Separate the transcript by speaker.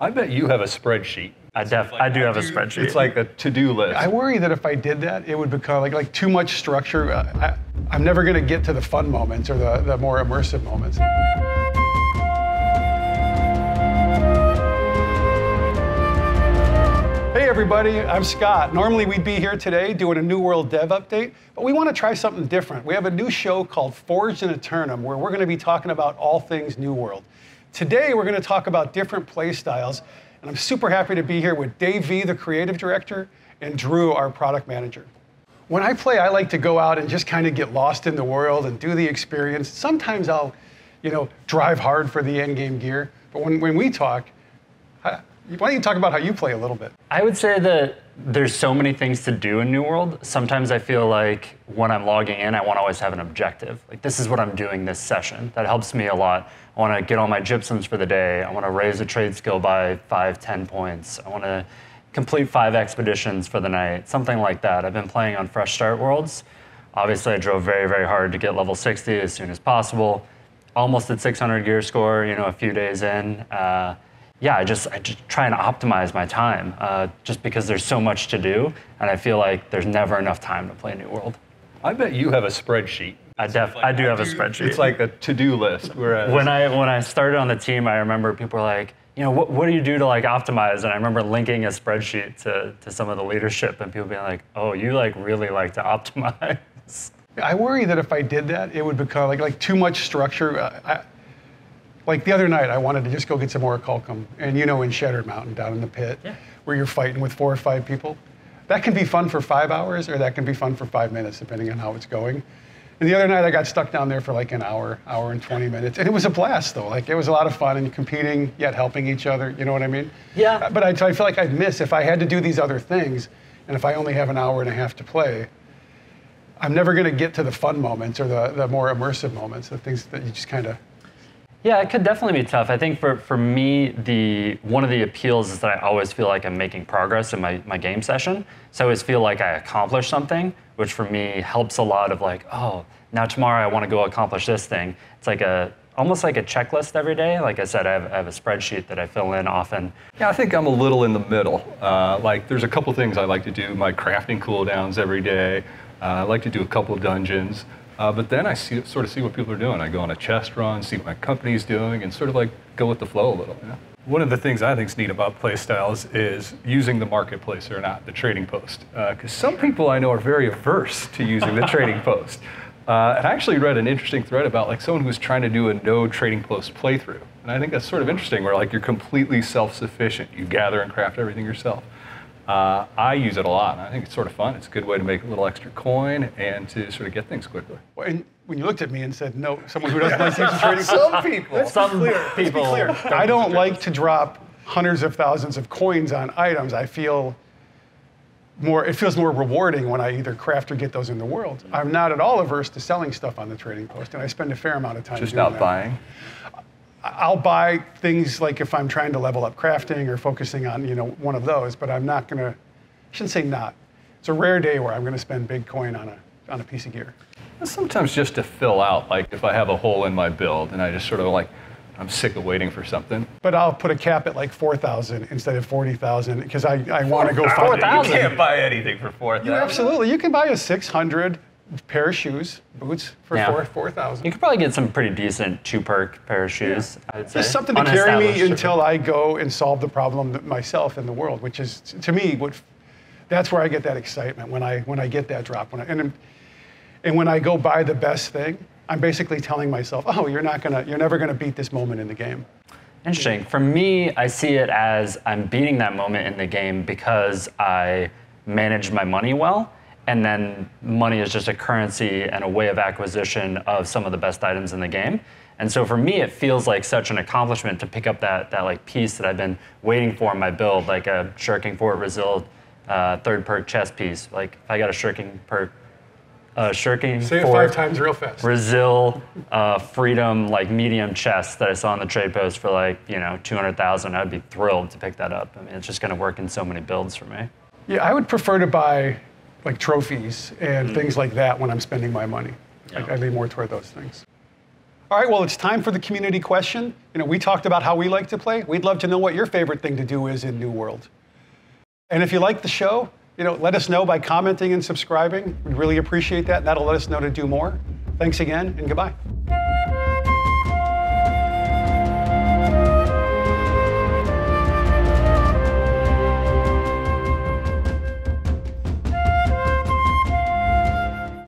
Speaker 1: I bet you have a spreadsheet.
Speaker 2: I do have a spreadsheet.
Speaker 1: It's like a to-do list.
Speaker 3: I worry that if I did that, it would become like too much structure. I'm never going to get to the fun moments or the more immersive moments. Hey everybody, I'm Scott. Normally we'd be here today doing a New World Dev update, but we want to try something different. We have a new show called Forged in Eternum where we're going to be talking about all things New World. Today we're going to talk about different play styles, and I'm super happy to be here with Dave V, the creative director, and Drew, our product manager. When I play, I like to go out and just kind of get lost in the world and do the experience. Sometimes I'll, drive hard for the end game gear, but when we talk, why don't you talk about how you play a little bit?
Speaker 2: I would say that there's so many things to do in New World. Sometimes I feel like when I'm logging in, I want to always have an objective. Like, this is what I'm doing this session. That helps me a lot. I want to get all my gypsums for the day. I want to raise a trade skill by 5-10 points. I want to complete 5 expeditions for the night, something like that. I've been playing on Fresh Start Worlds. Obviously, I drove very, very hard to get level 60 as soon as possible. Almost at 600 gear score, a few days in. I just try and optimize my time just because there's so much to do, and I feel like there's never enough time to play New World.
Speaker 1: I bet you have a spreadsheet.
Speaker 2: I do have a spreadsheet.
Speaker 1: It's like a to-do list. Whereas
Speaker 2: when I started on the team, I remember people were like, what do you do to optimize? And I remember linking a spreadsheet to some of the leadership, and people being like, oh, you really like to optimize.
Speaker 3: I worry that if I did that, it would become like too much structure. Like the other night, I wanted to just go get some orichalcum, and in Shattered Mountain down in the pit, where you're fighting with 4 or 5 people. That can be fun for 5 hours, or that can be fun for 5 minutes, depending on how it's going. And the other night, I got stuck down there for like an hour and 20 minutes, and it was a blast though. Like, it was a lot of fun and competing, yet helping each other. You know what I mean?
Speaker 2: Yeah.
Speaker 3: But I feel like I'd miss if I had to do these other things, and if I only have an hour and a half to play. I'm never going to get to the fun moments or the more immersive moments, the things that you just kind of.
Speaker 2: Yeah, it could definitely be tough. I think for me, one of the appeals is that I always feel like I'm making progress in my game session. So I always feel like I accomplished something, which for me helps a lot of oh, now tomorrow I want to go accomplish this thing. It's like almost like a checklist every day. Like I said, I have a spreadsheet that I fill in often.
Speaker 1: Yeah, I think I'm a little in the middle. There's a couple things I like to do. My crafting cooldowns every day. I like to do a couple dungeons. But then I sort of see what people are doing. I go on a chest run, see what my company's doing, and sort of go with the flow a little. Yeah? One of the things I think is neat about play styles is using the marketplace or not, the trading post. Because some people I know are very averse to using the trading post. And I actually read an interesting thread about someone who was trying to do a no trading post playthrough. And I think that's sort of interesting, where you're completely self-sufficient. You gather and craft everything yourself. I use it a lot, and I think it's sort of fun. It's a good way to make a little extra coin and to sort of get things quickly.
Speaker 3: Well, and when you looked at me and said, no, someone who doesn't like to use the trading
Speaker 1: Some people.
Speaker 3: Let's be clear. I don't like to drop hundreds of thousands of coins on items. It feels more rewarding when I either craft or get those in the world. I'm not at all averse to selling stuff on the trading post, and I spend a fair amount of time
Speaker 1: just
Speaker 3: doing
Speaker 1: not
Speaker 3: that.
Speaker 1: buying?
Speaker 3: I'll buy things if I'm trying to level up crafting or focusing on one of those, but I'm not gonna. I shouldn't say not. It's a rare day where I'm gonna spend big coin on a piece of gear.
Speaker 1: Sometimes just to fill out, if I have a hole in my build and I just sort of I'm sick of waiting for something.
Speaker 3: But I'll put a cap at 4,000 instead of 40,000 because I want to go find
Speaker 2: 4,000.
Speaker 1: You can't buy anything for 4,000.
Speaker 3: Absolutely, you can buy a 600 pair of shoes, boots for 4,000.
Speaker 2: You could probably get some pretty decent 2-perk pair of shoes, I'd say.
Speaker 3: Just something to carry me until I go and solve the problem myself in the world, which is, to me, that's where I get that excitement when I get that drop. And when I go buy the best thing, I'm basically telling myself, oh, you're never gonna beat this moment in the game.
Speaker 2: Interesting. For me, I see it as I'm beating that moment in the game because I managed my money well. And then money is just a currency and a way of acquisition of some of the best items in the game. And so for me, it feels like such an accomplishment to pick up that piece that I've been waiting for in my build, like a Shirking Fort Resil 3rd perk chest piece. If I got a Shirking perk, Shirking
Speaker 3: Say it
Speaker 2: Fort
Speaker 3: 5 times real fast.
Speaker 2: Resil Freedom medium chest that I saw on the trade post for 200,000, I'd be thrilled to pick that up. I mean, it's just going to work in so many builds for me.
Speaker 3: Yeah, I would prefer to buy trophies and things like that when I'm spending my money.
Speaker 2: Yeah.
Speaker 3: I lean more toward those things. All right, well, it's time for the community question. We talked about how we like to play. We'd love to know what your favorite thing to do is in New World. And if you like the show, let us know by commenting and subscribing. We'd really appreciate that. That'll let us know to do more. Thanks again, and goodbye.